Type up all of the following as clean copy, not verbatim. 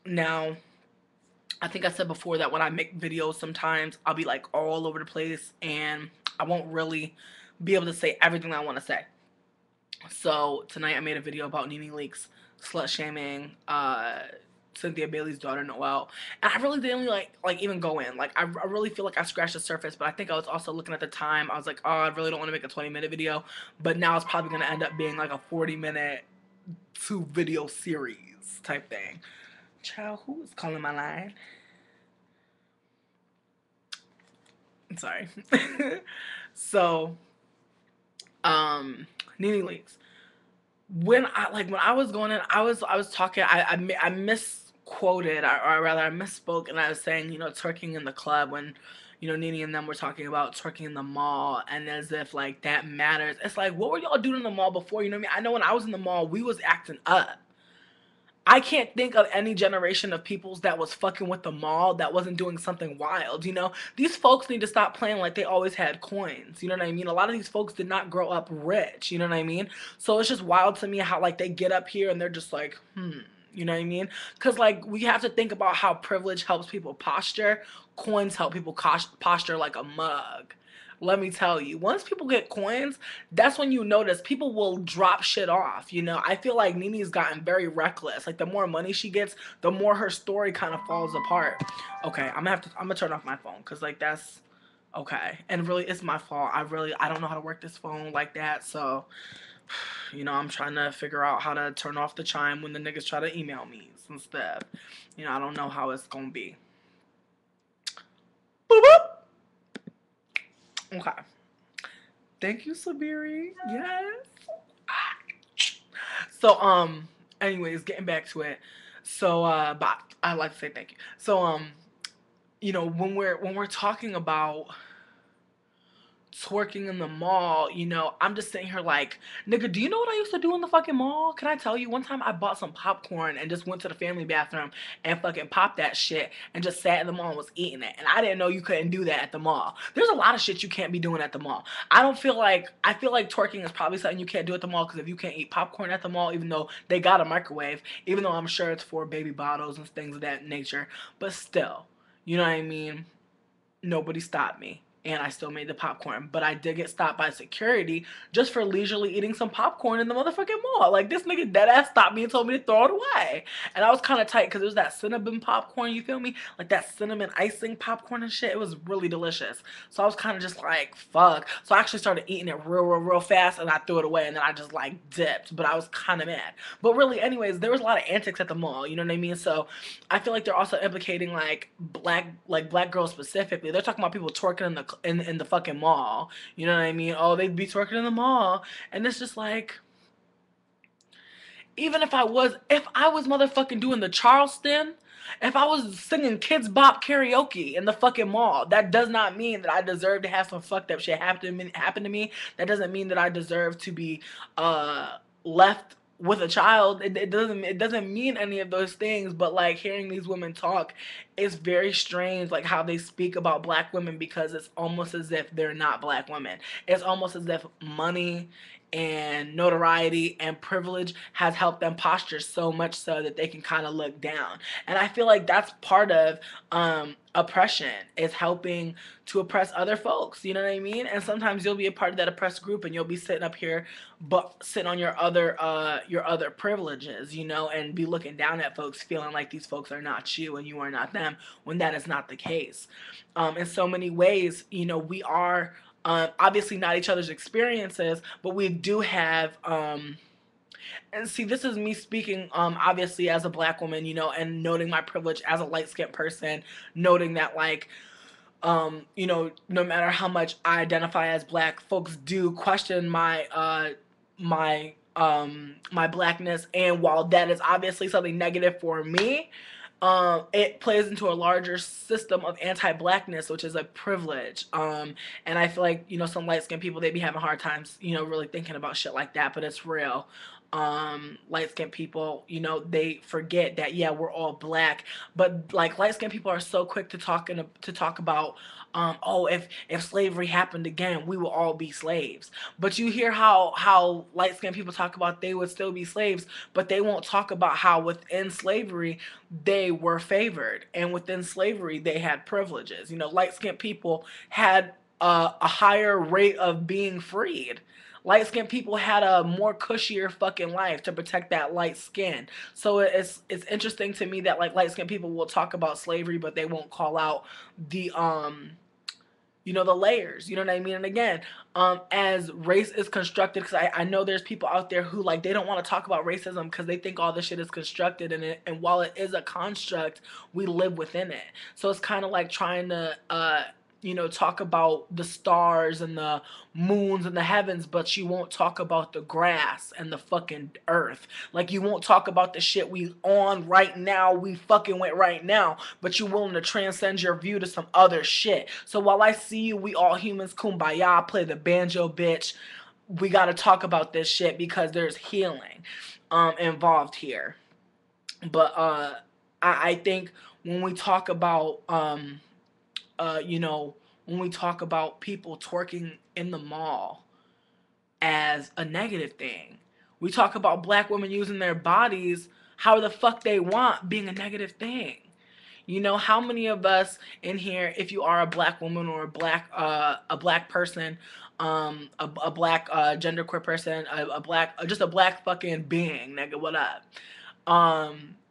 Now, I think I said before that when I make videos, sometimes I'll be like all over the place and I won't really be able to say everything I want to say. So tonight I made a video about Nene Leakes slut shaming Cynthia Bailey's daughter Noelle, and I really didn't like even go in. Like I really feel like I scratched the surface, but I think I was also looking at the time. I was like, oh, I really don't want to make a 20-minute video, but now it's probably gonna end up being like a 40-minute 2 video series type thing. Child, who is calling my line? I'm sorry. So, Nene Leakes. When I was going in, I was talking. I misquoted, or rather, I misspoke, and I was saying, twerking in the club when, Nene and them were talking about twerking in the mall, and as if like that matters. It's like, what were y'all doing in the mall before? You know what I mean? I know when I was in the mall, we was acting up. I can't think of any generation of peoples that was fucking with the mall that wasn't doing something wild, These folks need to stop playing like they always had coins, you know what I mean? A lot of these folks did not grow up rich, you know what I mean? So it's just wild to me how, like, they get up here and they're just like, you know what I mean? Because, like, we have to think about how privilege helps people posture. Coins help people posture like a mug. Let me tell you, once people get coins, that's when you notice people will drop shit off. I feel like Nene's gotten very reckless. Like the more money she gets, the more her story kind of falls apart. Okay, I'm gonna turn off my phone because like that's okay. And really, it's my fault. I don't know how to work this phone like that. So, I'm trying to figure out how to turn off the chime when the niggas try to email me instead. I don't know how it's gonna be. Boop boop. Okay. Thank you, Sabiri. Yes. So, anyways, getting back to it. So, but I like to say thank you. So, when we're talking about twerking in the mall, I'm just sitting here like, nigga, do you know what I used to do in the fucking mall? Can I tell you? One time I bought some popcorn and just went to the family bathroom and fucking popped that shit and just sat in the mall and was eating it. And I didn't know you couldn't do that at the mall. There's a lot of shit you can't be doing at the mall. I feel like twerking is probably something you can't do at the mall because if you can't eat popcorn at the mall, even though they got a microwave, even though I'm sure it's for baby bottles and things of that nature, but still, you know what I mean? Nobody stopped me. And I still made the popcorn. But I did get stopped by security just for leisurely eating some popcorn in the motherfucking mall. Like, this nigga dead ass stopped me and told me to throw it away. And I was kind of tight because it was that cinnamon popcorn, you feel me? Like that cinnamon icing popcorn and shit. It was really delicious. So I was kind of just like, fuck. So I actually started eating it real fast and I threw it away and then I just like dipped. But I was kind of mad. But really, anyways, there was a lot of antics at the mall. You know what I mean? So I feel like they're also implicating like black girls specifically. They're talking about people twerking in the fucking mall. You know what I mean? Oh, they'd be twerking in the mall, and it's just like, even if I was motherfucking doing the Charleston, if I was singing Kids Bop karaoke in the fucking mall, that does not mean that I deserve to have some fucked up shit happen to me. That doesn't mean that I deserve to be left with a child. It doesn't mean any of those things, but like hearing these women talk is very strange, like how they speak about black women, because it's almost as if they're not black women. It's almost as if money and notoriety and privilege has helped them posture so much so that they can kind of look down. And I feel like that's part of oppression, is helping to oppress other folks. You know what I mean? And sometimes you'll be a part of that oppressed group and you'll be sitting up here, but sitting on your other privileges, and be looking down at folks, feeling like these folks are not you and you are not them, when that is not the case. In so many ways, we are obviously not each other's experiences, but we do have. And see, this is me speaking, obviously as a black woman, and noting my privilege as a light skinned person, noting that like, no matter how much I identify as black, folks do question my blackness, and while that is obviously something negative for me, it plays into a larger system of anti-blackness, which is a privilege. And I feel like, some light skinned people, they be having hard times, really thinking about shit like that, but it's real. light-skinned people, you know, they forget that, yeah, we're all black, but like light-skinned people are so quick to talk about, oh, if slavery happened again, we will all be slaves. But you hear how light-skinned people talk about they would still be slaves, but they won't talk about how within slavery they were favored, and within slavery they had privileges. You know, light-skinned people had a higher rate of being freed. Light skinned people had a more cushier fucking life to protect that light skin. So it's interesting to me that like light skinned people will talk about slavery, but they won't call out the you know, the layers, you know what I mean? And again, as race is constructed, because I know there's people out there who like they don't want to talk about racism because they think all this shit is constructed, and while it is a construct, we live within it. So it's kind of like trying to you know, talk about the stars and the moons and the heavens, but you won't talk about the grass and the fucking earth. Like you won't talk about the shit we on right now, we fucking with right now, but you're willing to transcend your view to some other shit. So while I see you, we all humans, kumbaya, play the banjo, bitch. We gotta talk about this shit because there's healing involved here. But I think when we talk about you know, when we talk about people twerking in the mall as a negative thing, we talk about black women using their bodies how the fuck they want being a negative thing. You know, how many of us in here, if you are a black woman or a black person, a black genderqueer person, a black just a black fucking being, nigga, what up?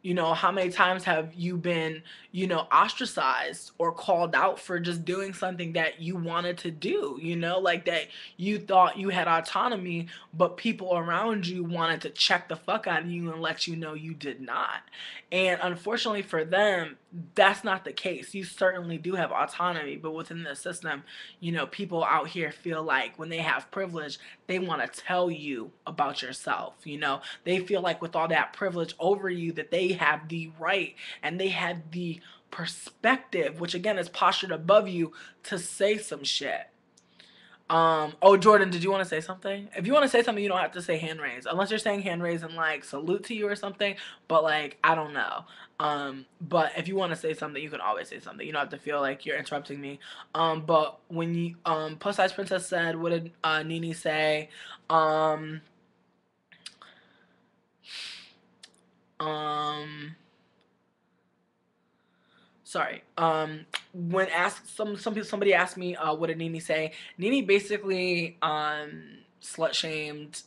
You know, how many times have you been, you know, ostracized or called out for just doing something that you wanted to do, you know, like that you thought you had autonomy, but people around you wanted to check the fuck out of you and let you know you did not. And unfortunately for them, that's not the case. You certainly do have autonomy, but within the system, you know, people out here feel like when they have privilege, they want to tell you about yourself, you know. They feel like with all that privilege over you that they have the right and they have the perspective, which again is postured above you, to say some shit. Oh, Jordan, did you want to say something? If you want to say something, you don't have to say hand raise, unless you're saying hand raise and like salute to you or something. But like, I don't know. But if you want to say something, you can always say something. You don't have to feel like you're interrupting me. But when you, Plus Size Princess said, what did Nene say? Um, um, Sorry. When asked somebody asked me what did Nene say? Nene basically slut shamed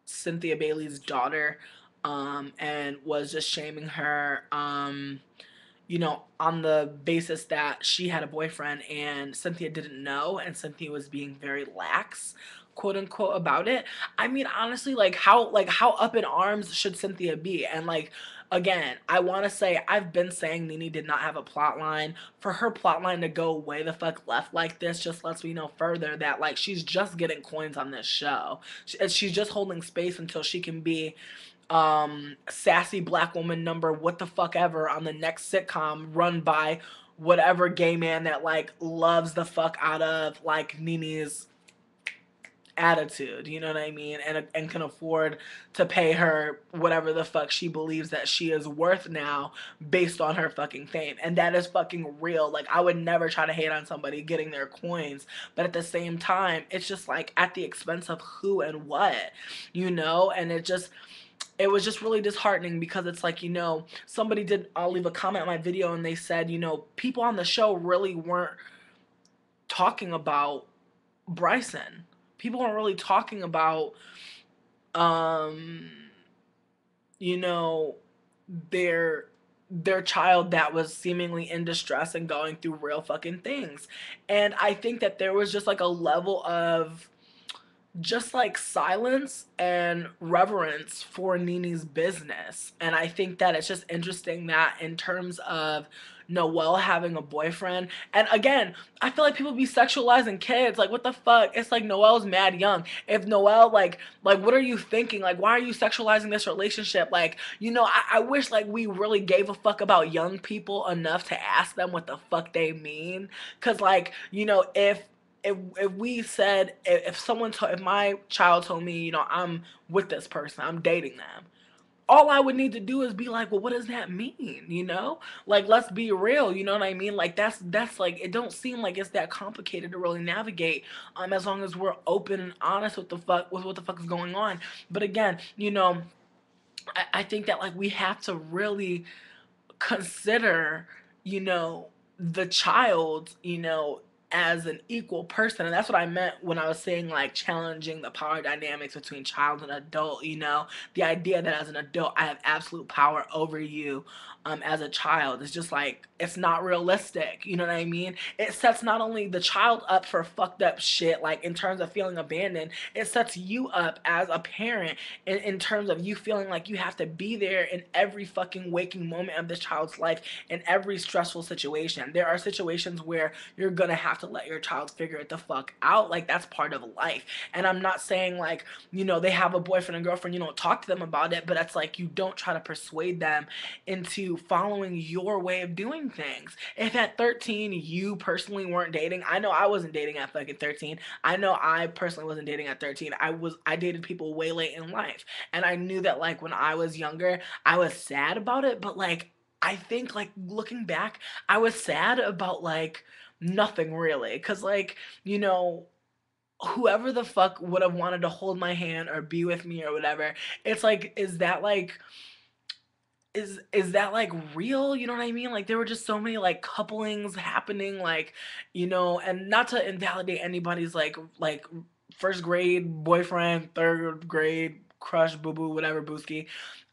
Cynthia Bailey's daughter, and was just shaming her, you know, on the basis that she had a boyfriend and Cynthia didn't know, and Cynthia was being very lax, quote unquote, about it. I mean, honestly, like how up in arms should Cynthia be? And like, again, I want to say I've been saying Nene did not have a plot line. For her plot line to go way the fuck left like this just lets me know further that like she's just getting coins on this show. She's just holding space until she can be sassy black woman number what the fuck ever on the next sitcom run by whatever gay man that like loves the fuck out of like Nene's attitude, you know what I mean, and can afford to pay her whatever the fuck she believes that she is worth now based on her fucking fame. And that is fucking real. Like I would never try to hate on somebody getting their coins, but at the same time it's just like at the expense of who and what, you know. And it was just really disheartening because it's like, you know, somebody did, I'll leave a comment on my video and they said, you know, people on the show really weren't talking about Bryson. People weren't really talking about, um, you know, their child that was seemingly in distress and going through real fucking things. And I think that there was just like a level of just like silence and reverence for Nene's business. And I think that it's just interesting that in terms of Noelle having a boyfriend, and again, I feel like people be sexualizing kids. Like, what the fuck? It's like Noelle's mad young. If Noelle, like, what are you thinking? Like, why are you sexualizing this relationship? Like, you know, I wish like we really gave a fuck about young people enough to ask them what the fuck they mean. Cause like, you know, if if we said, if my child told me, I'm with this person, I'm dating them, all I would need to do is be like, well, what does that mean? Like, let's be real. You know what I mean? Like, that's like, it don't seem like it's that complicated to really navigate. As long as we're open and honest with what the fuck is going on. But again, I think that, like, we have to really consider, you know, the child, as an equal person. And that's what I meant when I was saying, like, challenging the power dynamics between child and adult. The idea that as an adult, I have absolute power over you. As a child, it's just like, it's not realistic. You know what I mean? It sets not only the child up for fucked up shit, like in terms of feeling abandoned, it sets you up as a parent in terms of you feeling like you have to be there in every fucking waking moment of this child's life, in every stressful situation. There are situations where you're gonna have to let your child figure it the fuck out. Like, that's part of life. And I'm not saying, like, they have a boyfriend and girlfriend, you don't talk to them about it, but that's like, you don't try to persuade them into following your way of doing things. If at 13 you personally weren't dating, I know I wasn't dating at fucking 13. I know I personally wasn't dating at 13. I dated people way late in life. And I knew that, like, when I was younger, I was sad about it, but, like, I think, like, looking back, I was sad about, like, nothing really. Cause, like, whoever the fuck would have wanted to hold my hand or be with me or whatever, it's like, is that like real? You know what I mean? Like, there were just so many, like, couplings happening, like, and not to invalidate anybody's, like first grade boyfriend, third grade crush, boo boo, whatever, booski.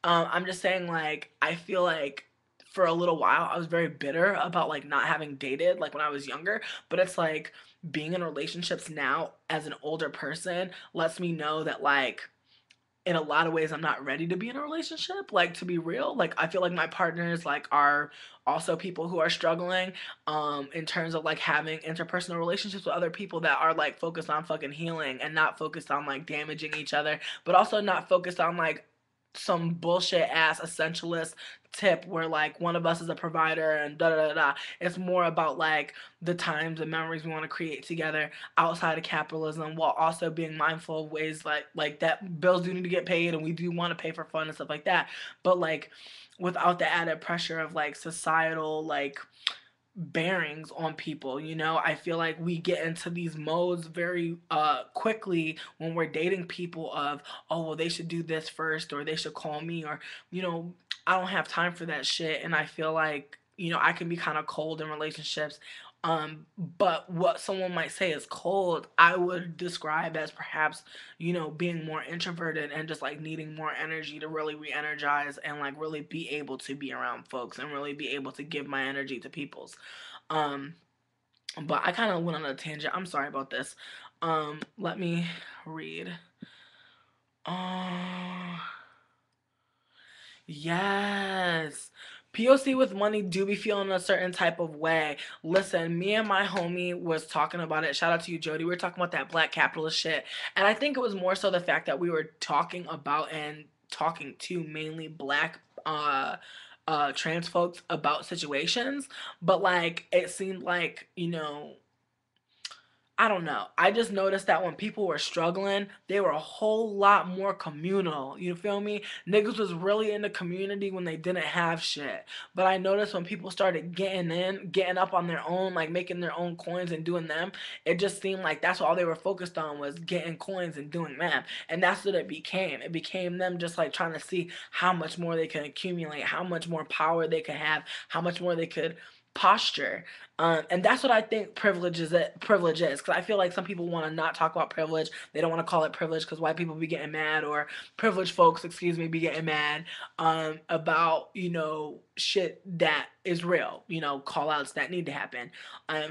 I'm just saying, like, I feel like for a little while I was very bitter about, like, not having dated, like, when I was younger. But it's like, being in relationships now as an older person lets me know that, like, in a lot of ways I'm not ready to be in a relationship, like, to be real. Like, I feel like my partners, like, are also people who are struggling, in terms of, like, having interpersonal relationships with other people that are, like, focused on fucking healing and not focused on, like, damaging each other, but also not focused on, like, some bullshit ass essentialist tip where, like, one of us is a provider and da da da da. It's more about, like, the times and memories we want to create together outside of capitalism, while also being mindful of ways, like that bills do need to get paid and we do want to pay for fun and stuff like that. But, like, without the added pressure of, like, societal, like, bearings on people. I feel like we get into these modes very quickly when we're dating people of, oh, well, they should do this first, or they should call me, or, you know I don't have time for that shit. And I feel like, I can be kind of cold in relationships. But what someone might say is cold, I would describe as perhaps, being more introverted and just, like, needing more energy to really re-energize and, like, really be able to be around folks and really be able to give my energy to people's. Um, but I kind of went on a tangent. I'm sorry about this. Let me read. Uh, Yes. POC with money do be feeling a certain type of way. Listen, me and my homie was talking about it. Shout out to you, Jody. We were talking about that black capitalist shit. And I think it was more so the fact that we were talking about and talking to mainly black trans folks about situations. But, like, it seemed like, I don't know. I just noticed that when people were struggling, they were a whole lot more communal. You feel me? Niggas was really in the community when they didn't have shit. But I noticed when people started getting up on their own, like, making their own coins and doing them, it just seemed like that's all they were focused on, was getting coins and doing them. And that's what it became. It became them just, like, trying to see how much more they can accumulate, how much more power they could have, how much more they could posture. And that's what I think privilege is, because I feel like some people want to not talk about privilege. They don't want to call it privilege because white people be getting mad, or privileged folks, excuse me, be getting mad about, shit that is real, call outs that need to happen.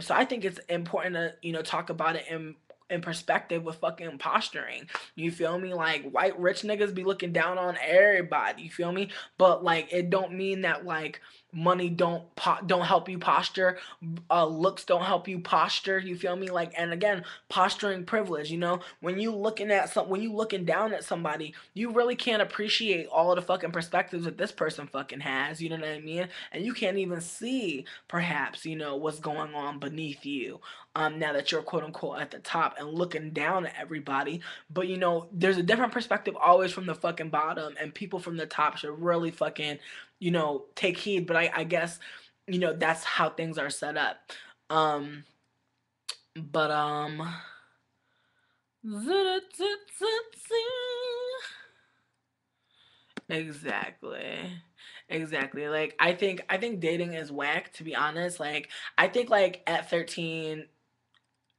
So I think it's important to, talk about it in perspective with fucking posturing. You feel me? Like, white rich niggas be looking down on everybody. You feel me? But, like, it don't mean that, like, money don't help you posture, looks don't help you posture, you feel me? Like, and again, posturing privilege, you know, when you looking down at somebody, you really can't appreciate all of the fucking perspectives that this person fucking has, you know what I mean? And you can't even see perhaps, you know, what's going on beneath you, now that you're quote unquote at the top and looking down at everybody. But you know, there's a different perspective always from the fucking bottom, and people from the top should really fucking, you know, take heed. But I guess, you know, that's how things are set up. Um, but exactly. Exactly. Like I think dating is whack, to be honest. Like I think like at 13,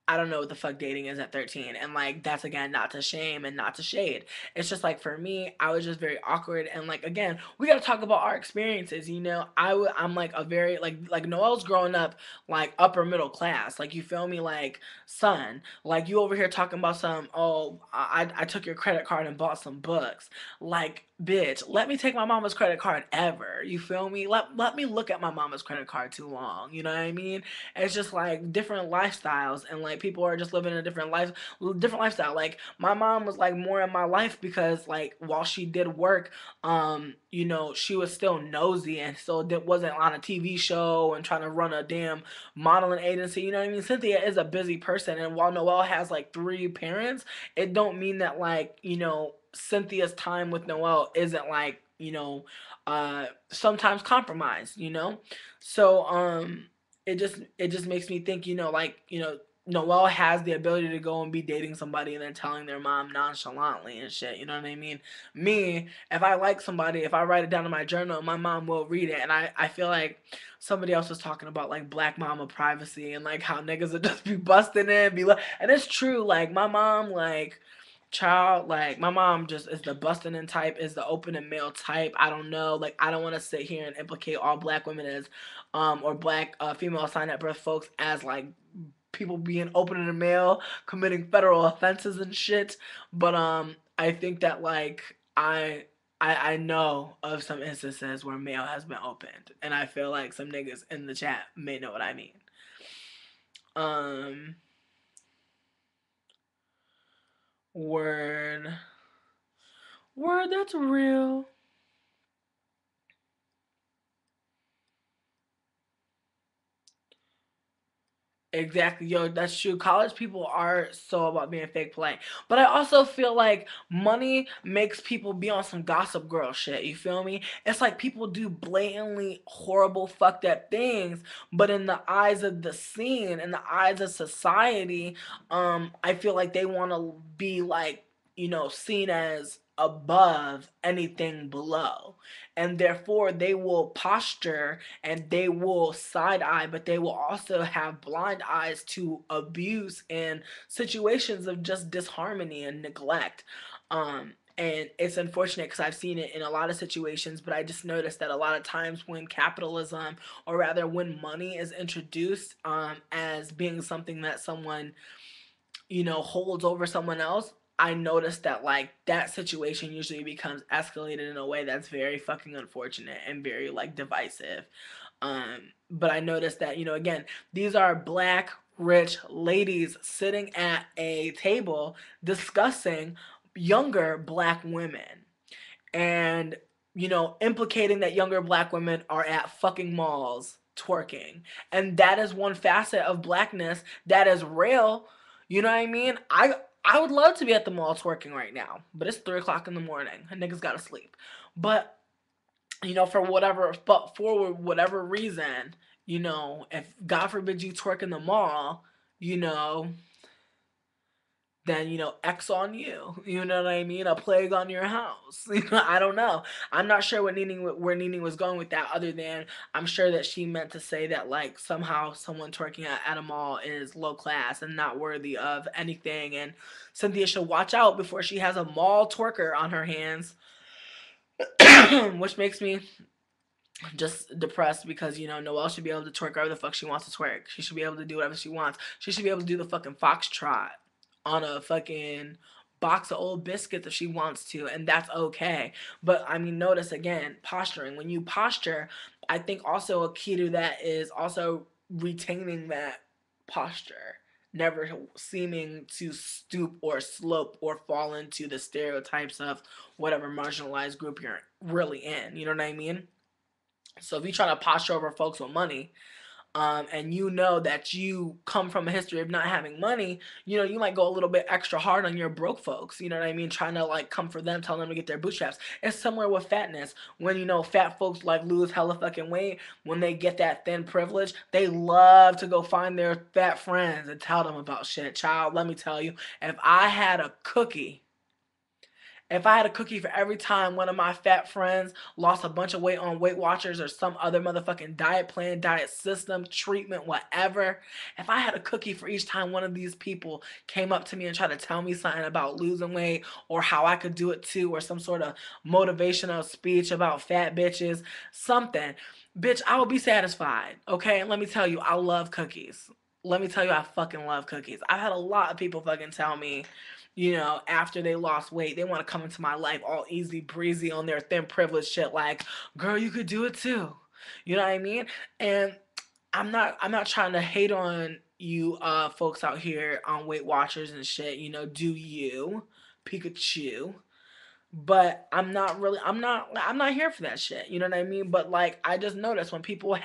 I don't know what the fuck dating is at 13. And like that's again not to shame and not to shade. It's just like for me, I was just very awkward, and like again, we got to talk about our experiences, you know. I'm like a very like Noelle's growing up like upper middle class. Like you feel me, like son, like you over here talking about some, oh, I took your credit card and bought some books. Like bitch, let me take my mama's credit card ever. You feel me? Let me look at my mama's credit card too long. You know what I mean? It's just like different lifestyles, and like people are just living a different lifestyle. Like my mom was like more in my life because like while she did work, you know, she was still nosy, and so that wasn't on a TV show and trying to run a damn modeling agency. You know what I mean? Cynthia is a busy person, and while Noelle has like three parents, it don't mean that like, you know, Cynthia's time with Noelle isn't like, you know, sometimes compromised, you know? So it just makes me think, you know, like, you know, Noelle has the ability to go and be dating somebody and then telling their mom nonchalantly and shit, you know what I mean? Me, if I like somebody, if I write it down in my journal, my mom will read it. And I feel like somebody else was talking about like black mama privacy and like how niggas would just be busting in, be like, and it's true, like my mom, like, child, like my mom just is the busting in type, is the open and male type. I don't know, like I don't want to sit here and implicate all black women as or black female assigned at birth folks as like people being open and male committing federal offenses and shit. But I think that like I know of some instances where mail has been opened, and I feel like some niggas in the chat may know what I mean. um Word. Word, that's real. Exactly, yo, that's true. College people are so about being fake polite. But I also feel like money makes people be on some gossip girl shit. You feel me? It's like people do blatantly horrible, fucked up things, but in the eyes of the scene, in the eyes of society, I feel like they want to be like, you know, seen as above anything below. And therefore, they will posture and they will side eye, but they will also have blind eyes to abuse and situations of just disharmony and neglect. And it's unfortunate because I've seen it in a lot of situations, but I just noticed that a lot of times when capitalism, or rather when money is introduced as being something that someone, you know, holds over someone else, I noticed that like that situation usually becomes escalated in a way that's very fucking unfortunate and very like divisive. But I noticed that, you know, again, these are black rich ladies sitting at a table discussing younger black women, and, you know, implicating that younger black women are at fucking malls twerking. And that is one facet of blackness that is real. You know what I mean? I would love to be at the mall twerking right now, but it's 3 o'clock in the morning. And niggas gotta sleep. But you know, for whatever reason, you know, if God forbid you twerk in the mall, you know, then you know, X on you. You know what I mean? A plague on your house. You know, I don't know. I'm not sure where Nene was going with that. Other than I'm sure that she meant to say that like somehow someone twerking at a mall is low class and not worthy of anything, and Cynthia should watch out before she has a mall twerker on her hands, which makes me just depressed because, you know, Noelle should be able to twerk wherever the fuck she wants to twerk. She should be able to do whatever she wants. She should be able to do the fucking foxtrot on a fucking box of old biscuits if she wants to, and that's okay. But I mean, notice again, posturing. When you posture, I think also a key to that is also retaining that posture, never seeming to stoop or slope or fall into the stereotypes of whatever marginalized group you're really in. You know what I mean? So if you try to posture over folks with money, and you know that you come from a history of not having money, you know, you might go a little bit extra hard on your broke folks, you know what I mean? Trying to like comfort them, tell them to get their bootstraps. It's similar with fatness. When, you know, fat folks like lose hella fucking weight, when they get that thin privilege, they love to go find their fat friends and tell them about shit. Child, let me tell you, if I had a cookie if I had a cookie for every time one of my fat friends lost a bunch of weight on Weight Watchers or some other motherfucking diet plan, diet system, treatment, whatever, if I had a cookie for each time one of these people came up to me and tried to tell me something about losing weight or how I could do it too, or some sort of motivational speech about fat bitches, something, bitch, I would be satisfied. Okay? And let me tell you, I love cookies. Let me tell you, I fucking love cookies. I've had a lot of people fucking tell me, you know, after they lost weight, they want to come into my life all easy breezy on their thin privilege shit like, girl, you could do it too. You know what I mean? And I'm not trying to hate on you folks out here on Weight Watchers and shit, you know, do you, Pikachu. But I'm not here for that shit. You know what I mean? But like I just noticed when people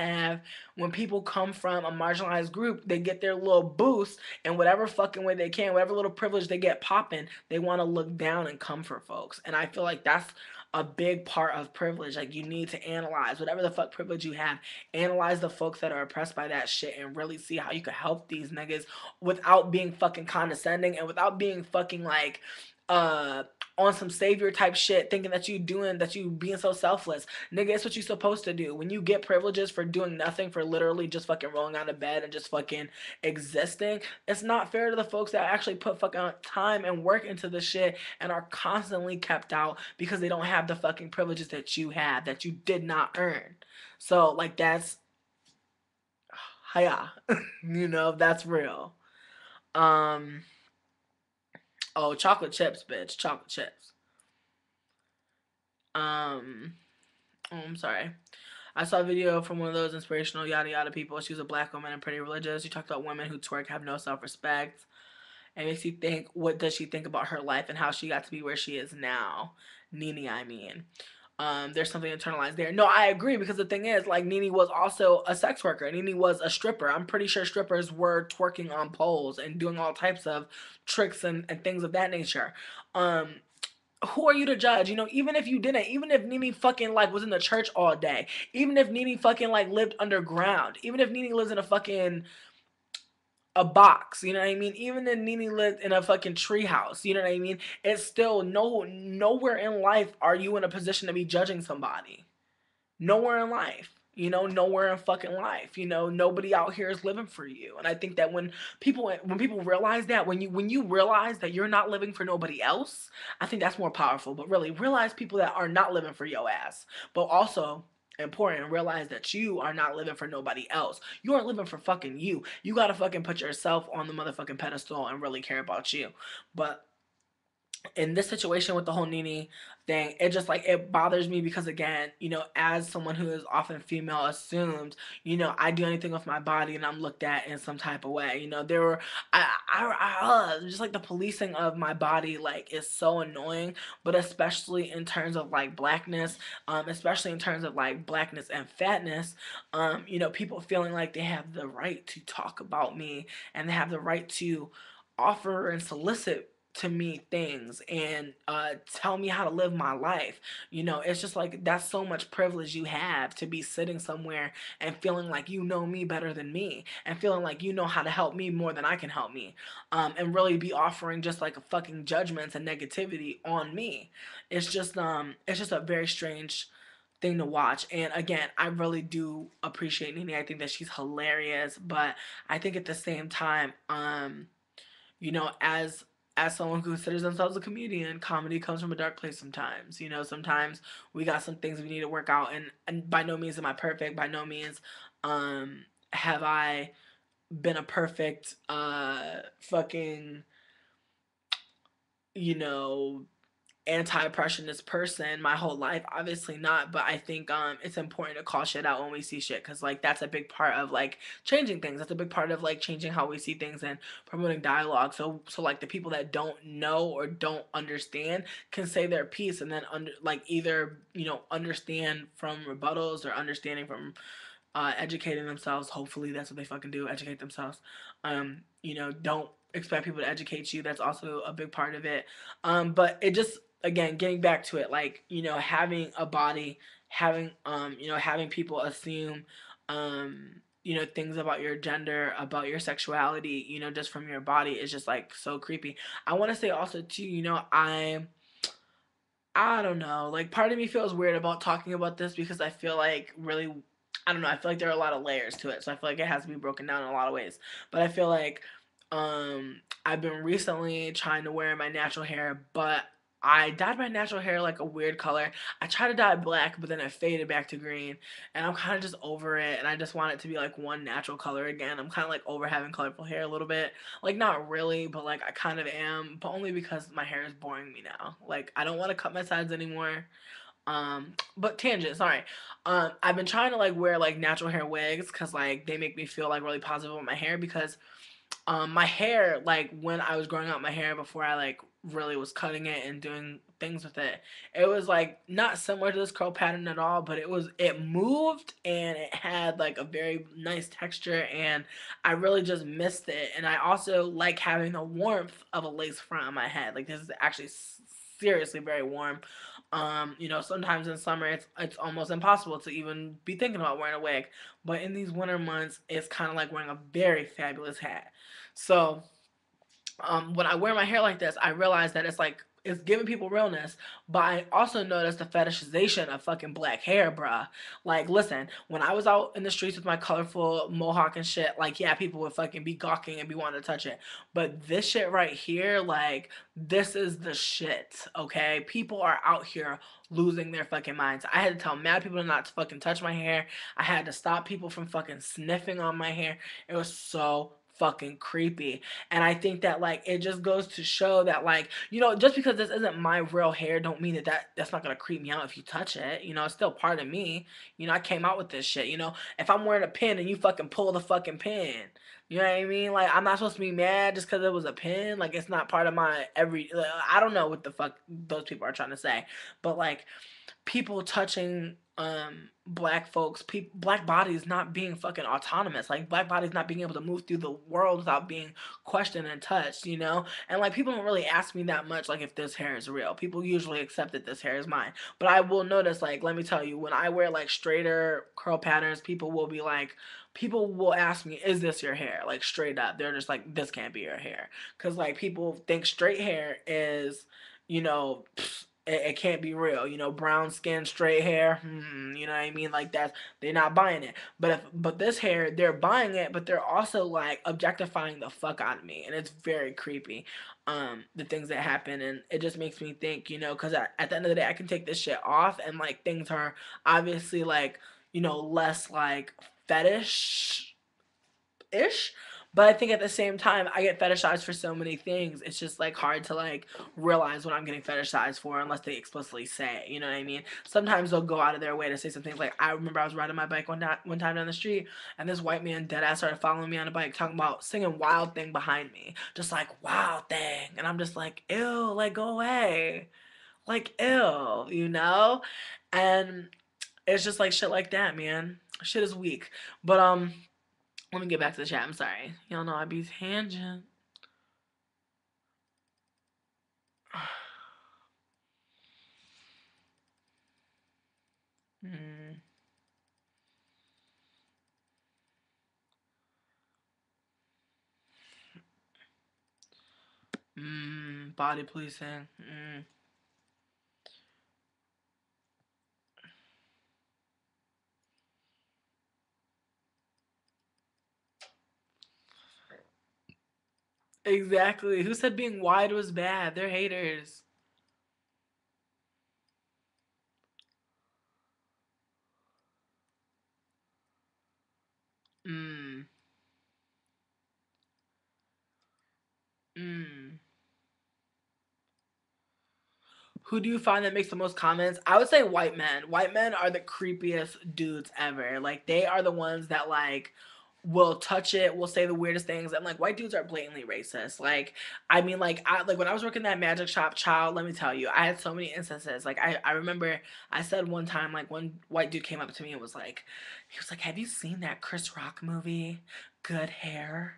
come from a marginalized group, they get their little boost in whatever fucking way they can, whatever little privilege they get popping, they want to look down and comfort folks. And I feel like that's a big part of privilege. Like you need to analyze whatever the fuck privilege you have, analyze the folks that are oppressed by that shit and really see how you can help these niggas without being fucking condescending and without being fucking like uh on some savior type shit, thinking that you being so selfless. Nigga, it's what you supposed to do. When you get privileges for doing nothing, for literally just fucking rolling out of bed and just fucking existing, it's not fair to the folks that actually put fucking time and work into the shit and are constantly kept out because they don't have the fucking privileges that you had, that you did not earn. So like that's yeah. You know, that's real. Um oh, chocolate chips, bitch. Chocolate chips. Um Oh, I'm sorry. I saw a video from one of those inspirational yada yada people. She was a black woman and pretty religious. She talked about women who twerk have no self respect. It makes you think, what does she think about her life and how she got to be where she is now? Nene, I mean. There's something internalized there. No, I agree because the thing is, like, Nene was also a sex worker. Nene was a stripper. I'm pretty sure strippers were twerking on poles and doing all types of tricks and things of that nature. Um, who are you to judge? You know, even if you didn't, even if Nene fucking like was in the church all day, even if Nene fucking like lived underground, even if Nene lives in a fucking a box, you know what I mean? Even if Nene lived in a fucking treehouse, you know what I mean? It's still nowhere in life are you in a position to be judging somebody. Nowhere in life. You know, nowhere in fucking life. You know, nobody out here is living for you. And I think that when people realize that, when you realize that you're not living for nobody else, I think that's more powerful. But really realize people that are not living for your ass. But also important, realize that you are not living for nobody else. You are living for fucking you. You gotta fucking put yourself on the motherfucking pedestal and really care about you. But in this situation with the whole Nene thing, it just like it bothers me because again, you know, as someone who is often female assumed, you know, I do anything with my body and I'm looked at in some type of way. You know, there were just like the policing of my body like is so annoying, but especially in terms of like blackness, especially in terms of like blackness and fatness, you know, people feeling like they have the right to talk about me and they have the right to offer and solicit to me things and tell me how to live my life. You know, it's just like that's so much privilege you have to be sitting somewhere and feeling like you know me better than me and feeling like you know how to help me more than I can help me. And really be offering just like a fucking judgments and negativity on me. It's just a very strange thing to watch. And again, I really do appreciate Nene. I think that she's hilarious, but I think at the same time, you know, as someone who considers themselves a comedian, comedy comes from a dark place sometimes. You know, sometimes we got some things we need to work out, and by no means am I perfect. By no means have I been a perfect fucking you know, anti-oppressionist person my whole life, obviously not, but I think it's important to call shit out when we see shit, because like that's a big part of like changing things. That's a big part of like changing how we see things and promoting dialogue. So like the people that don't know or don't understand can say their piece, and then like either understand from rebuttals or understanding from educating themselves. Hopefully, that's what they fucking do. Educate themselves. Don't expect people to educate you. That's also a big part of it. But it just, again, getting back to it, like having a body, having people assume, things about your gender, about your sexuality, just from your body is just like so creepy. I want to say also too, I don't know. Like, part of me feels weird about talking about this because I feel like really, I don't know. I feel like there are a lot of layers to it, so I feel like it has to be broken down in a lot of ways. But I feel like, I've been recently trying to wear my natural hair, but I dyed my natural hair like a weird color. I tried to dye it black, but then it faded back to green, and I'm kind of just over it. And I just want it to be like one natural color again. I'm kind of like over having colorful hair a little bit. Like, not really, but like I kind of am, but only because my hair is boring me now. Like, I don't want to cut my sides anymore. But tangent, sorry. I've been trying to like wear like natural hair wigs because like they make me feel like really positive with my hair, because my hair, like when I was growing out my hair before I like really was cutting it and doing things with it, it was like not similar to this curl pattern at all, but it moved and it had like a very nice texture, and I really just missed it. And I also like having the warmth of a lace front on my head. Like, this is actually seriously very warm. Sometimes in summer it's almost impossible to even be thinking about wearing a wig, but in these winter months it's kind of like wearing a very fabulous hat. So when I wear my hair like this, I realize that it's giving people realness, but I also notice the fetishization of fucking black hair, bruh. Like, listen, when I was out in the streets with my colorful mohawk and shit, like, yeah, people would fucking be gawking and be wanting to touch it. But this shit right here, like, this is the shit, okay? People are out here losing their fucking minds. I had to tell mad people not to fucking touch my hair. I had to stop people from fucking sniffing on my hair. It was so fucking creepy. And I think that like it just goes to show that, like, just because this isn't my real hair don't mean that's not gonna creep me out if you touch it. It's still part of me. I came out with this shit. If I'm wearing a pin and you fucking pull the fucking pin, you know what I mean? Like, I'm not supposed to be mad just because it was a pin. Like, it's not part of my I don't know what the fuck those people are trying to say, but like, people touching black folks, black bodies not being fucking autonomous, like black bodies not being able to move through the world without being questioned and touched. And like, people don't really ask me that much, like, if this hair is real. People usually accept that this hair is mine, but I will notice, like, let me tell you, when I wear like straighter curl patterns, people will ask me, is this your hair? Like, straight up, they're just like, this can't be your hair, because like people think straight hair is, you know it can't be real. Brown skin, straight hair. You know what I mean? Like, they're not buying it. But this hair, they're buying it, but they're also like objectifying the fuck out of me, and it's very creepy. The things that happen, and it just makes me think. Because at the end of the day, I can take this shit off, and like things are obviously like less like fetish ish. But I think at the same time, I get fetishized for so many things. It's just like hard to like realize what I'm getting fetishized for unless they explicitly say. You know what I mean? Sometimes they'll go out of their way to say some things. Like, I remember I was riding my bike one time down the street, and this white man dead ass started following me on a bike, talking about singing "Wild Thing" behind me, just like "Wild Thing," and I'm just like, ew, like, go away, like, ew, and it's just like shit like that, man. Shit is weak, but let me get back to the chat. I'm sorry. Y'all know I be tangent. mm, body policing. Exactly. Who said being wide was bad? They're haters. Mm, mm. Who do you find that makes the most comments? I would say white men. White men are the creepiest dudes ever. Like they are the ones that like will touch it, will say the weirdest things, and like white dudes are blatantly racist. Like I mean, like when I was working that magic shop, child, let me tell you, I had so many instances. Like I remember I said one time, like one white dude came up to me and was like, he was like, "Have you seen that Chris Rock movie, Good Hair?"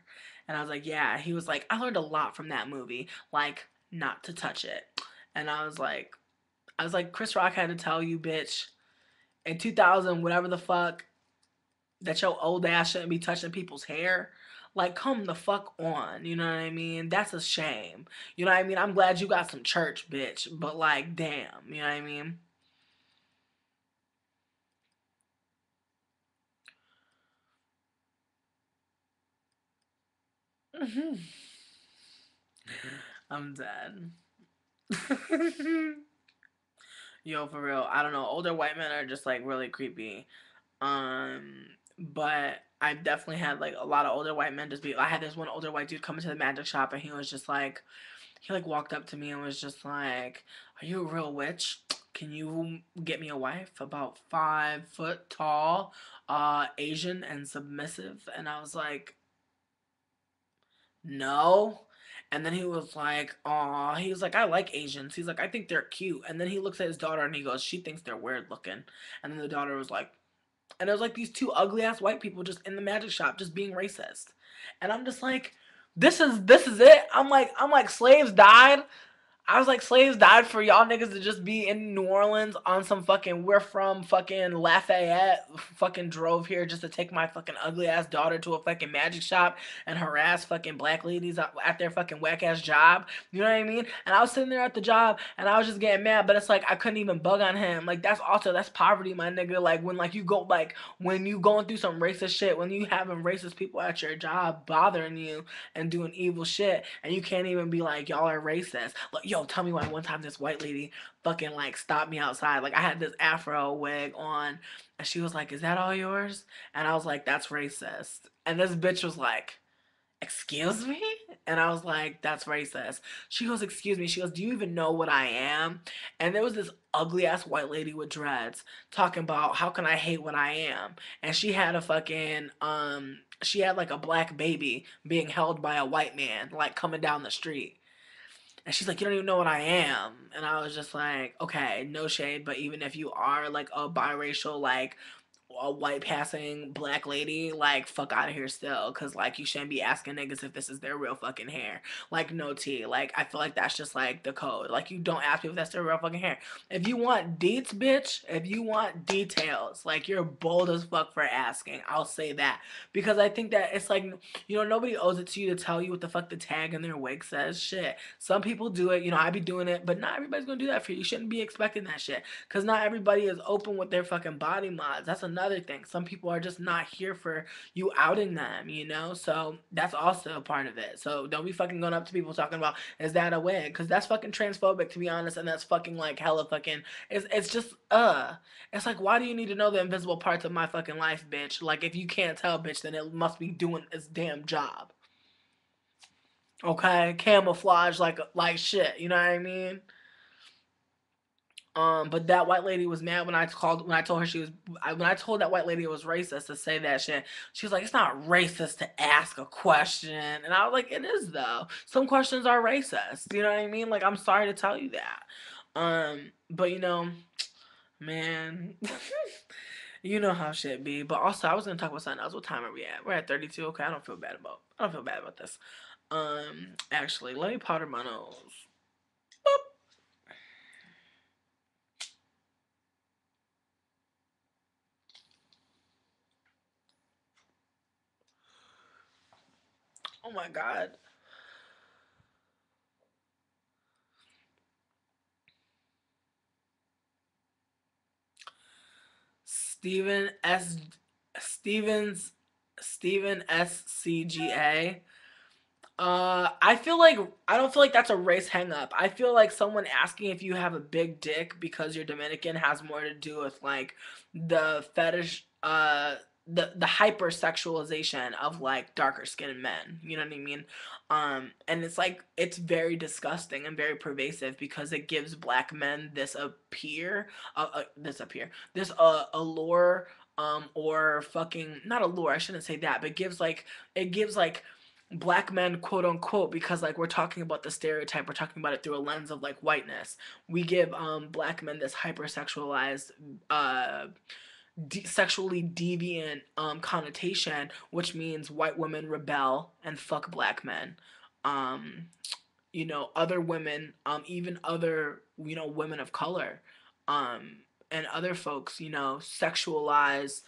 And I was like, "Yeah." He was like, "I learned a lot from that movie, like not to touch it." And I was like, Chris Rock had to tell you, bitch, in 2000, whatever the fuck, that your old ass shouldn't be touching people's hair. Like, come the fuck on. You know what I mean? That's a shame. You know what I mean? I'm glad you got some church, bitch. But, like, damn. You know what I mean? I'm dead. Yo, for real. I don't know. Older white men are just, like, really creepy. Um, but I definitely had like a lot of older white men just be. I had this one older white dude come into the magic shop and he was just like, he like walked up to me and was just like, "Are you a real witch? Can you get me a wife about 5 foot tall, Asian and submissive?" And I was like, "No." And then he was like, "Aw," he was like, "I like Asians." He's like, "I think they're cute." And then he looks at his daughter and he goes, "She thinks they're weird looking." And then the daughter was like, and it was like these two ugly ass white people just in the magic shop just being racist. And I'm just like, this is it. I'm like slaves died. I was like, slaves died for y'all niggas to just be in New Orleans on some fucking, we're from fucking Lafayette, fucking drove here just to take my fucking ugly ass daughter to a fucking magic shop and harass fucking black ladies at their fucking whack ass job. You know what I mean? And I was sitting there at the job and I was just getting mad, but it's like I couldn't even bug on him. Like that's poverty, my nigga. Like when like you go like when you going through some racist shit, when you having racist people at your job bothering you and doing evil shit, and you can't even be like, y'all are racist. Like, yo, tell me why one time this white lady fucking like stopped me outside. Like I had this afro wig on, and she was like, "Is that all yours?" And I was like, "That's racist." And this bitch was like, "Excuse me?" And I was like, "That's racist." She goes, "Excuse me." She goes, "Do you even know what I am?" And there was this ugly ass white lady with dreads talking about how can I hate what I am. And she had a fucking she had like a black baby being held by a white man like coming down the street. And she's like, "You don't even know what I am." And I was just like, "Okay, no shade, but even if you are like a biracial, like a white passing black lady, like fuck out of here still, cause like you shouldn't be asking niggas if this is their real fucking hair. Like no tea. Like I feel like that's just like the code. Like you don't ask people if that's their real fucking hair. If you want deets, bitch, if you want details, like you're bold as fuck for asking. I'll say that because I think that it's like nobody owes it to you to tell you what the fuck the tag in their wig says. Shit, some people do it. I be doing it, but not everybody's gonna do that for you. You shouldn't be expecting that shit, cause not everybody is open with their fucking body mods. That's another thing. Some people are just not here for you outing them. So that's also a part of it. So don't be fucking going up to people talking about, is that a wig? Cause that's fucking transphobic, to be honest, and that's fucking like hella fucking. It's just It's like, why do you need to know the invisible parts of my fucking life, bitch? Like if you can't tell, bitch, then it must be doing its damn job. Okay, camouflage like shit. You know what I mean? But that white lady was mad when I told her when I told that white lady it was racist to say that shit. She was like, "It's not racist to ask a question," and I was like, "It is though. Some questions are racist. You know what I mean? Like, I'm sorry to tell you that. But man, you know how shit be. But also, I was gonna talk about something else. What time are we at? We're at 32. Okay, I don't feel bad about this. Actually, let me powder my nose. Oh my god. Steven S. Stevens Steven SCGA. I feel like I don't feel like that's a race hang up. I feel like someone asking if you have a big dick because you're Dominican has more to do with like the fetish the hypersexualization of like darker skinned men. You know what I mean? And it's like it's very disgusting and very pervasive because it gives black men this allure, or fucking not allure. I shouldn't say that, but it gives like black men, quote unquote, because like we're talking about the stereotype, we're talking about it through a lens of like whiteness. We give black men this hypersexualized uh sexually deviant connotation, which means white women rebel and fuck black men. Um, other women, even other, women of color, um, and other folks, sexualize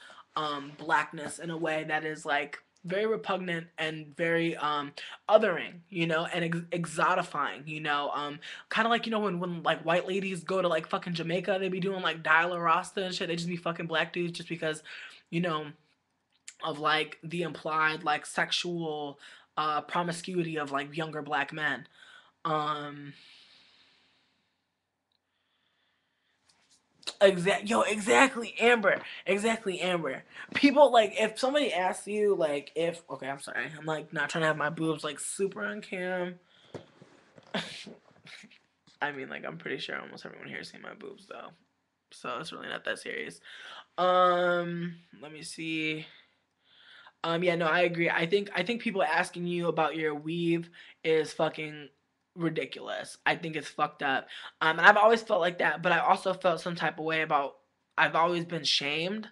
blackness in a way that is like very repugnant and very othering, and exotifying, kind of like, when like white ladies go to like fucking Jamaica, they be doing like Dial Rasta and shit. They just be fucking black dudes just because, you know, of like the implied like sexual promiscuity of like younger black men. Um, exactly, Amber. Exactly, Amber. People like if somebody asks you like if okay, I'm sorry, I'm like not trying to have my boobs like super on cam. I mean, like I'm pretty sure almost everyone here has seen my boobs though, so it's really not that serious. Let me see. Yeah, no, I agree. I think people asking you about your weave is fucking ridiculous. I think it's fucked up. And I've always felt like that, but I also felt some type of way about I've always been shamed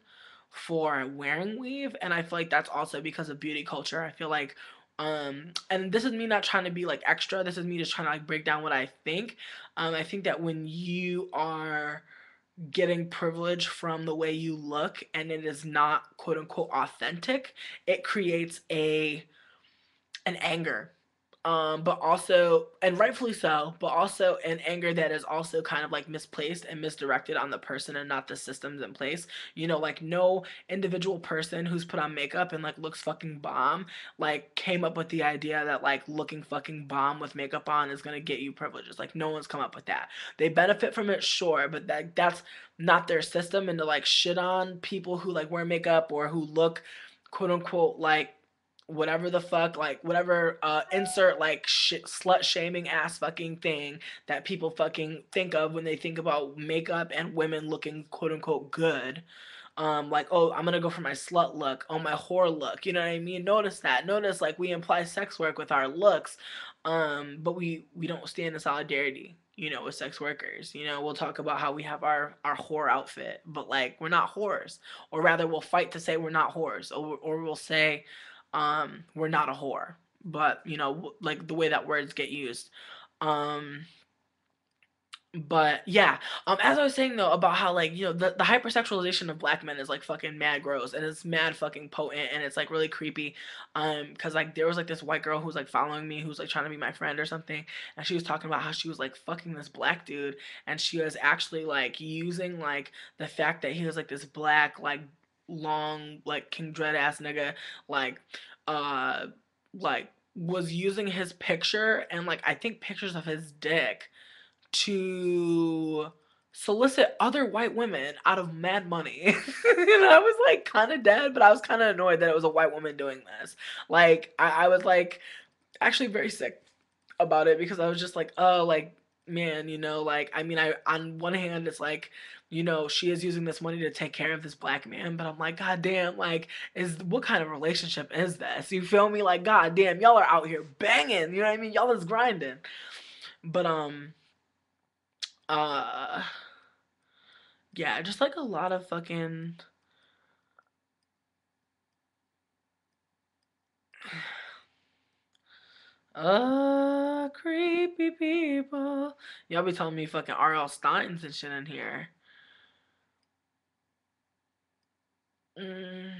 for wearing weave, and I feel like that's also because of beauty culture. I feel like and this is me not trying to be like extra. This is me just trying to like break down what I think. I think that when you are getting privilege from the way you look and it is not quote unquote authentic, it creates an anger, but also, and rightfully so, but also an anger that is also kind of like misplaced and misdirected on the person and not the systems in place. Like no individual person who's put on makeup and like looks fucking bomb like came up with the idea that like looking fucking bomb with makeup on is gonna get you privileges. Like no one's come up with that. They benefit from it, sure, but that's not their system. And to like shit on people who like wear makeup or who look quote unquote like whatever the fuck, like whatever insert like slut shaming ass fucking thing that people fucking think of when they think about makeup and women looking quote unquote good. Like, oh, I'm gonna go for my slut look, oh, my whore look. You know what I mean? Notice that. Notice like we imply sex work with our looks, but we don't stand in solidarity. With sex workers. We'll talk about how we have our whore outfit, but like we're not whores, or rather, we'll fight to say we're not whores, or we'll say, we're not a whore. But like the way that words get used. Um, but yeah, as I was saying though about how like the hypersexualization of black men is like fucking mad gross and it's mad fucking potent and it's like really creepy, because like there was like this white girl who's like following me who's like trying to be my friend or something, and she was talking about how she was like fucking this black dude, and she was actually like using like the fact that he was like this black like long like king dread ass nigga, like uh like was using his picture and like I think pictures of his dick to solicit other white women out of mad money. And I was like kind of dead, but I was kind of annoyed that it was a white woman doing this. Like I was like actually very sick about it because I was just like, oh, like man, like I mean, I on one hand it's like, she is using this money to take care of this black man, but I'm like, god damn, like is what kind of relationship is this? You feel me? Like god damn, y'all are out here banging, you know what I mean? Y'all is grinding. But uh yeah, just like a lot of fucking creepy people. Y'all be telling me fucking R.L. Steins and shit in here. Mm.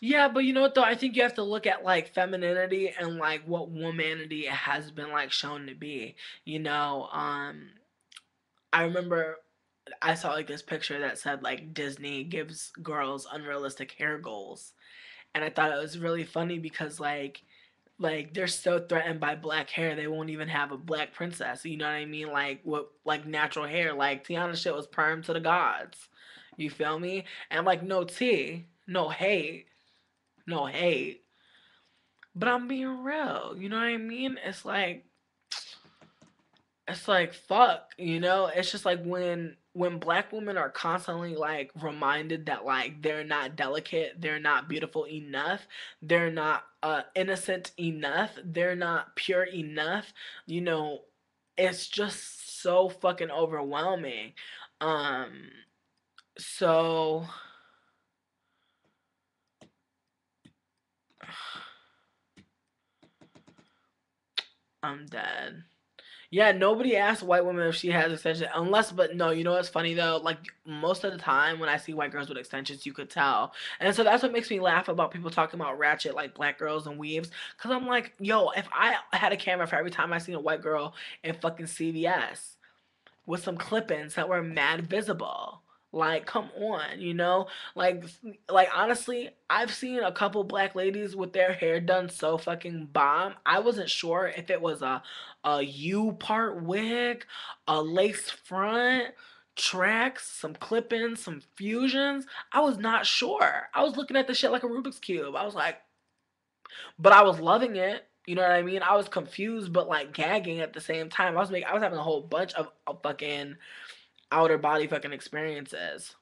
Yeah, but you know what though? I think you have to look at like femininity and like what womanity has been like shown to be. I remember I saw like this picture that said like Disney gives girls unrealistic hair goals. And I thought it was really funny because like Like they're so threatened by black hair they won't even have a black princess. You know what I mean? Like what like natural hair. Like Tiana shit was perm to the gods. You feel me? And like no tea, no hate, no hate. But I'm being real. You know what I mean? It's like fuck, you know? It's just like when black women are constantly like reminded that like they're not delicate, they're not beautiful enough, they're not innocent enough, they're not pure enough, you know, it's just so fucking overwhelming. Um so I'm dead. Yeah, nobody asks white women if she has extensions, unless, but no, you know what's funny though? Like, most of the time when I see white girls with extensions, you could tell. And so that's what makes me laugh about people talking about ratchet, like black girls and weaves. Cause I'm like, yo, if I had a camera for every time I seen a white girl in fucking CVS, with some clip-ins that were mad visible. Like, come on, you know? Like honestly, I've seen a couple black ladies with their hair done so fucking bomb. I wasn't sure if it was a U part wig, a lace front, tracks, some clip-ins, some fusions. I was not sure. I was looking at the shit like a Rubik's cube. I was like, but I was loving it. You know what I mean? I was confused, but like gagging at the same time. I was having a whole bunch of fucking outer body fucking experiences.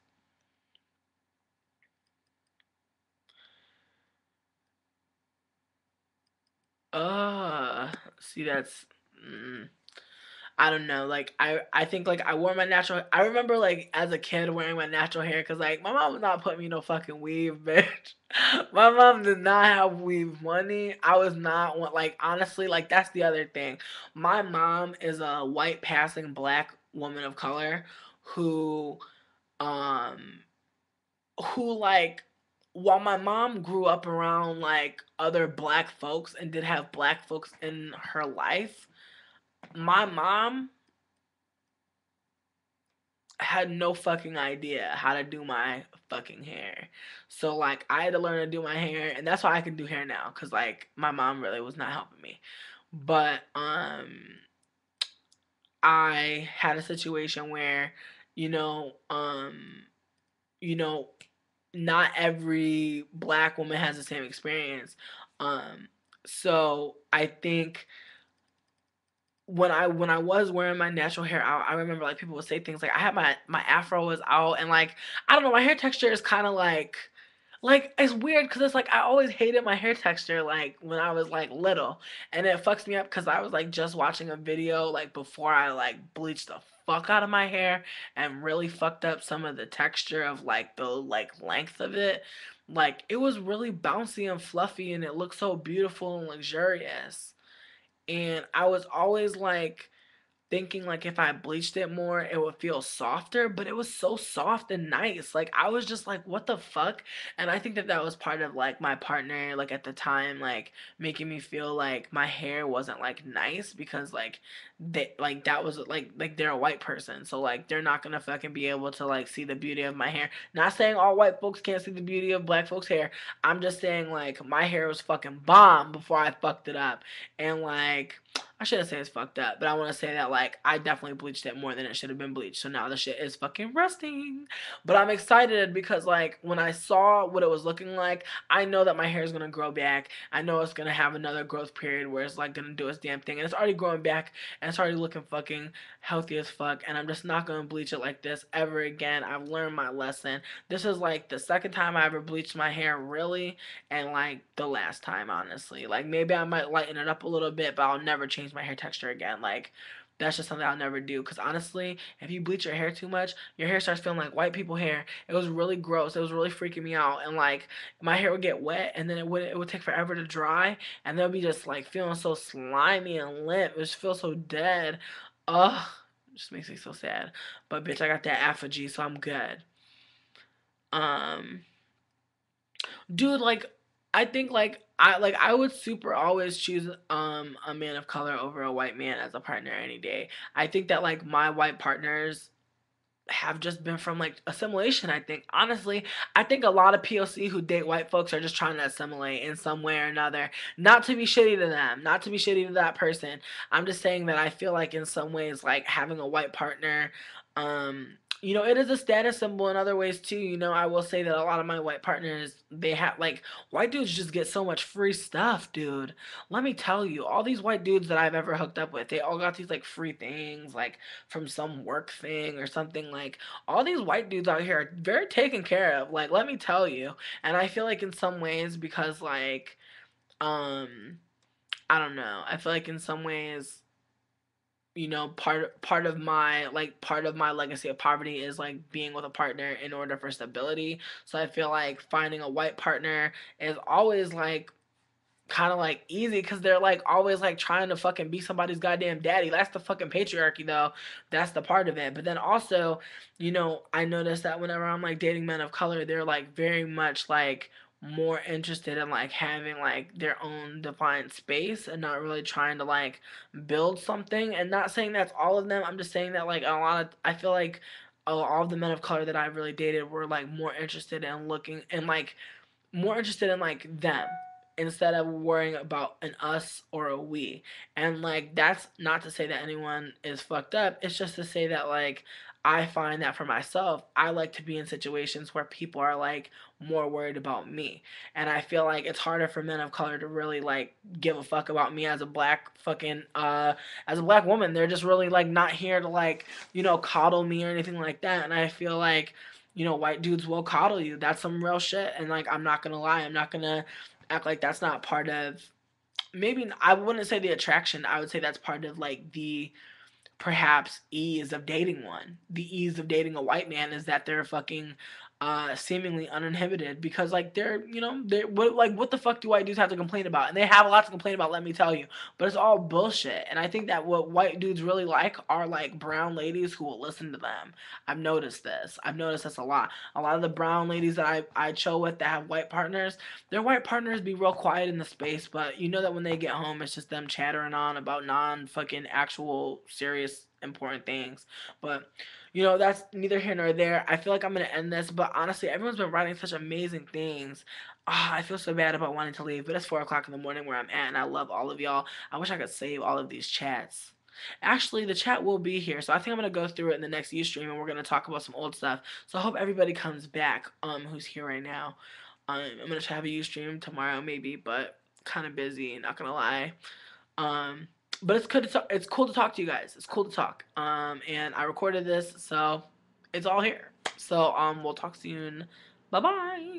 See that's. Mm, I don't know. Like I think like I wore my natural. I remember like as a kid wearing my natural hair because like my mom was not putting me no fucking weave, bitch. My mom did not have weave money. I was not like honestly like that's the other thing. My mom is a white passing black woman of color who um like while my mom grew up around like other black folks and did have black folks in her life, my mom had no fucking idea how to do my fucking hair. So like I had to learn to do my hair and that's why I can do hair now cuz like my mom really was not helping me. But I had a situation where you know you know not every black woman has the same experience. Um, so I think when I was wearing my natural hair out, I remember like people would say things like I had my afro was out and like I don't know, my hair texture is kind of like it's weird because it's like I always hated my hair texture like when I was like little, and it fucks me up because I was like just watching a video like before I like bleached the fuck out of my hair and really fucked up some of the texture of like the like length of it. Like it was really bouncy and fluffy and it looked so beautiful and luxurious. And I was always like thinking like if I bleached it more, it would feel softer, but it was so soft and nice. Like I was just like, what the fuck? And I think that that was part of like my partner, like at the time, like making me feel like my hair wasn't like nice because like they like that was like they're a white person, so like they're not gonna fucking be able to like see the beauty of my hair. Not saying all white folks can't see the beauty of black folks' hair. I'm just saying like my hair was fucking bomb before I fucked it up, and like I shouldn't say it's fucked up, but I want to say that like I definitely bleached it more than it should have been bleached. So now the shit is fucking rusting. But I'm excited because like when I saw what it was looking like, I know that my hair is gonna grow back. I know it's gonna have another growth period where it's like gonna do its damn thing, and it's already growing back and it's already looking fucking healthy as fuck. And I'm just not gonna bleach it like this ever again. I've learned my lesson. This is like the second time I ever bleached my hair really, and like the last time honestly. Like maybe I might lighten it up a little bit, but I'll never change my hair texture again. Like that's just something I'll never do. Cause honestly, if you bleach your hair too much, your hair starts feeling like white people hair. It was really gross. It was really freaking me out. And like my hair would get wet, and then it would take forever to dry, and they'll be just like feeling so slimy and limp. It just feels so dead. Ugh, it just makes me so sad. But bitch, I got that apogee, so I'm good. Um, dude, like I think like I would super always choose a man of color over a white man as a partner any day. I think that like my white partners have just been from like assimilation. I think honestly, I think a lot of POC who date white folks are just trying to assimilate in some way or another. Not to be shitty to them, not to be shitty to that person. I'm just saying that I feel like in some ways, like having a white partner, it is a status symbol in other ways too. I will say that a lot of my white partners, they have like white dudes just get so much free stuff, dude. Let me tell you, all these white dudes that I've ever hooked up with, they all got these like free things, like from some work thing or something. Like all these white dudes out here are very taken care of, like let me tell you. And I feel like in some ways, because like um I don't know, I feel like in some ways, part of my legacy of poverty is like being with a partner in order for stability. So I feel like finding a white partner is always like kind of like easy, because they're like always like trying to fucking be somebody's goddamn daddy. That's the fucking patriarchy though. That's the part of it. But then also, I noticed that whenever I'm like dating men of color, they're like very much like more interested in like having like their own defined space and not really trying to like build something. And not saying that's all of them. I'm just saying that like a lot of, I feel like all of the men of color that I've really dated were like more interested in looking and like more interested in like them instead of worrying about an us or a we. And like that's not to say that anyone is fucked up. It's just to say that like I find that for myself, I like to be in situations where people are like more worried about me. And I feel like it's harder for men of color to really like give a fuck about me as a black fucking as a black woman. They're just really like not here to like, coddle me or anything like that. And I feel like white dudes will coddle you. That's some real shit. And like, I'm not gonna lie, I'm not gonna act like that's not part of. Maybe I wouldn't say the attraction. I would say that's part of like the perhaps ease of dating one. The ease of dating a white man is that they're fucking seemingly uninhibited, because like they're what the fuck do white dudes have to complain about? And they have a lot to complain about, let me tell you. But it's all bullshit. And I think that what white dudes really like are like brown ladies who will listen to them. I've noticed this. I've noticed this a lot. A lot of the brown ladies that I chill with that have white partners, their white partners be real quiet in the space, but you know that when they get home, it's just them chattering on about non fucking actual serious important things. But that's neither here nor there. I feel like I'm gonna end this, but honestly, everyone's been writing such amazing things. I feel so bad about wanting to leave, but it's 4 o'clock in the morning where I'm at, and I love all of y'all. I wish I could save all of these chats. Actually, the chat will be here, so I think I'm gonna go through it in the next Ustream, and we're gonna talk about some old stuff. So I hope everybody comes back. Who's here right now? I'm gonna try to have a Ustream tomorrow, maybe, but kind of busy. Not gonna lie. Um, but it's good to talk. It's cool to talk to you guys. It's cool to talk. And I recorded this, so it's all here. So we'll talk soon. Bye bye.